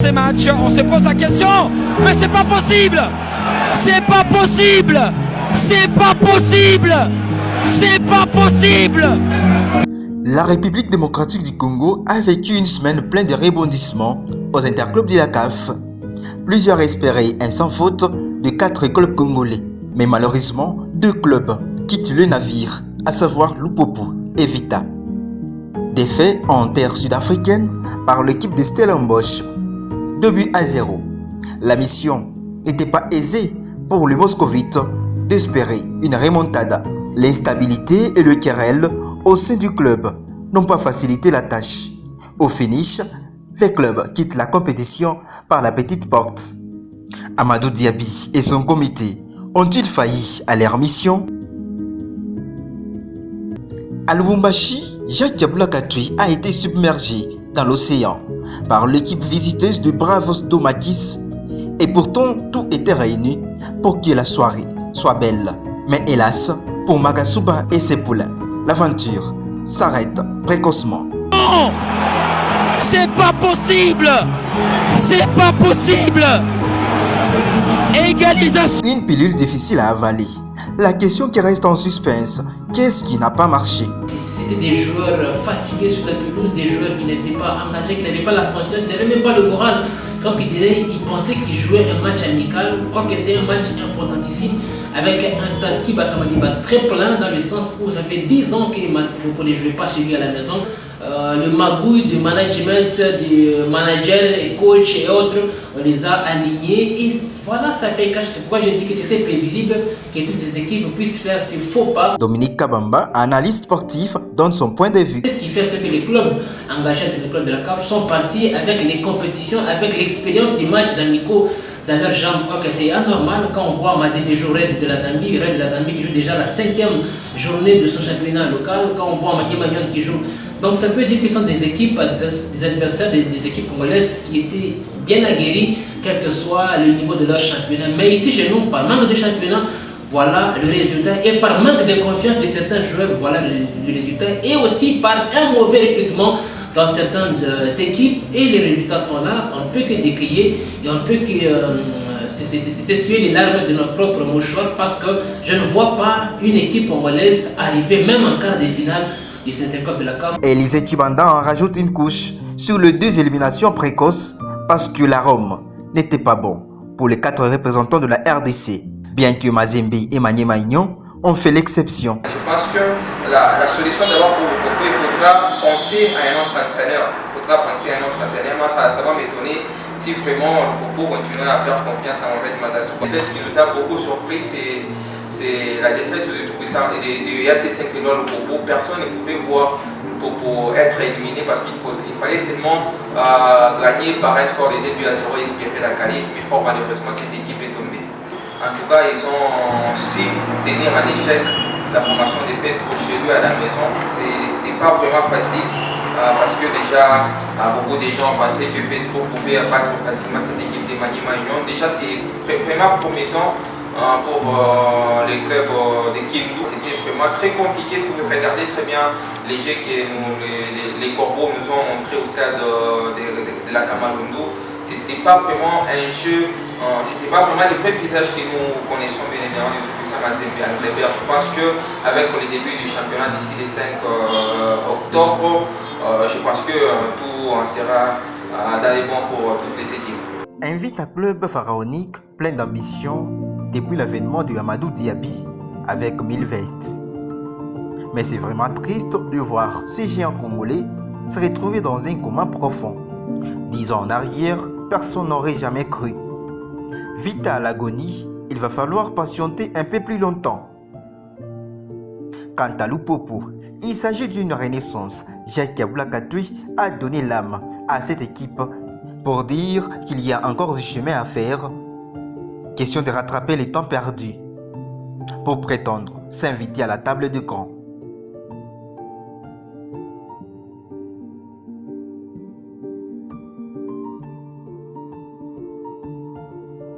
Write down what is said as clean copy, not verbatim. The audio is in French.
Ces matchs, on se pose la question, mais c'est pas possible! C'est pas possible! C'est pas possible! C'est pas possible! La République démocratique du Congo a vécu une semaine pleine de rebondissements aux interclubs de la CAF. Plusieurs espéraient un sans faute de 4 clubs congolais. Mais malheureusement, 2 clubs quittent le navire, à savoir Lupopo et Vita. Défait en terre sud-africaine par l'équipe de Stellenbosch, 2-0. La mission n'était pas aisée pour le Moscovite d'espérer une remontada. L'instabilité et le querelle au sein du club n'ont pas facilité la tâche. Au finish, le club quitte la compétition par la petite porte. Amadou Diaby et son comité ont-ils failli à leur mission? À Lubumbashi, Jacques Kabula Katui a été submergé dans l'océan par l'équipe visiteuse de Bravos Domakis et pourtant tout était réuni pour que la soirée soit belle. Mais hélas, pour Magasuba et ses poulains, l'aventure s'arrête précocement. Non! C'est pas possible! C'est pas possible! Égalisation! Une pilule difficile à avaler. La question qui reste en suspense, qu'est-ce qui n'a pas marché? C'était des joueurs fatigués sur la pelouse, des joueurs qui n'étaient pas engagés, qui n'avaient pas la conscience, qui n'avaient même pas le moral. Sauf qu'ils pensaient qu'ils jouaient un match amical, or que c'est un match importantissime, avec un stade qui va très plein, dans le sens où ça fait 10 ans qu'on ne jouait pas chez lui à la maison. Le magouille du management, des managers et coachs et autres, on les a alignés et voilà, ça paye cash. C'est pourquoi j'ai dit que c'était prévisible que toutes les équipes puissent faire ces faux pas. Dominique Kabamba, analyste sportif, donne son point de vue. Ce qui fait, c'est que les clubs engagés dans les clubs de la CAF sont partis avec les compétitions, avec l'expérience des matchs amicaux dans leurs jambes. Ok, c'est anormal quand on voit Mazembe jouer Red de la Zambie qui joue déjà la 5e journée de son championnat local, quand on voit Maké Magnon qui joue. Donc ça peut dire que ce sont des équipes, des adversaires des équipes congolaises qui étaient bien aguerris, quel que soit le niveau de leur championnat. Mais ici chez nous, par manque de championnat, voilà le résultat. Et par manque de confiance de certains joueurs, voilà le résultat. Et aussi par un mauvais recrutement dans certaines équipes. Et les résultats sont là, on ne peut que décrier et on ne peut que s'essuyer les larmes de notre propre mouchoir parce que je ne vois pas une équipe congolaise arriver même en quart de finale de cette époque de la CAF. Élisée Chibanda en rajoute une couche sur les 2 éliminations précoces parce que l'arôme n'était pas bon pour les 4 représentants de la RDC, bien que Mazembe et Maniema Union ont fait l'exception. Je pense que la solution d'abord pour le Coco, il faudra penser à un autre entraîneur. Moi, ça va m'étonner si vraiment le Coco continue à faire confiance à Mohamed Magasuba. En fait, ce qui nous a beaucoup surpris, c'est la défaite de Tout-Puissant et de FC Saint-Clément. Le Coco, personne ne pouvait voir pour être éliminé parce qu'il fallait seulement gagner par un score de 2-0 et espérer la qualif, mais fort malheureusement cette équipe est tombée. En tout cas, ils ont su tenir en échec la formation de Petro chez lui à la maison. C'était pas vraiment facile parce que déjà beaucoup de gens pensaient que Petro pouvait battre facilement cette équipe de Maniema Union. Déjà, c'est vraiment promettant pour les clubs de Kindu. C'était vraiment très compliqué. Si vous regardez très bien les jeux que les Corbeaux nous ont montrés au stade de la Camarundu, c'était pas vraiment un jeu, c'était pas vraiment le vrai visage que nous connaissons bien évidemment de Tout-Puissant Mazembe à Clébert. Je pense qu'avec le début du championnat d'ici le 5 octobre, je pense que tout sera dans les bons pour toutes les équipes. Invite un club pharaonique plein d'ambition depuis l'avènement de Amadou Diaby avec 1000 vestes. Mais c'est vraiment triste de voir ces géants congolais se retrouver dans un coma profond. 10 ans en arrière, personne n'aurait jamais cru. Vite à l'agonie, il va falloir patienter un peu plus longtemps. Quant à Lupopo, il s'agit d'une renaissance. Jacques Kabula Katui a donné l'âme à cette équipe pour dire qu'il y a encore du chemin à faire. Question de rattraper les temps perdus pour prétendre s'inviter à la table de grand.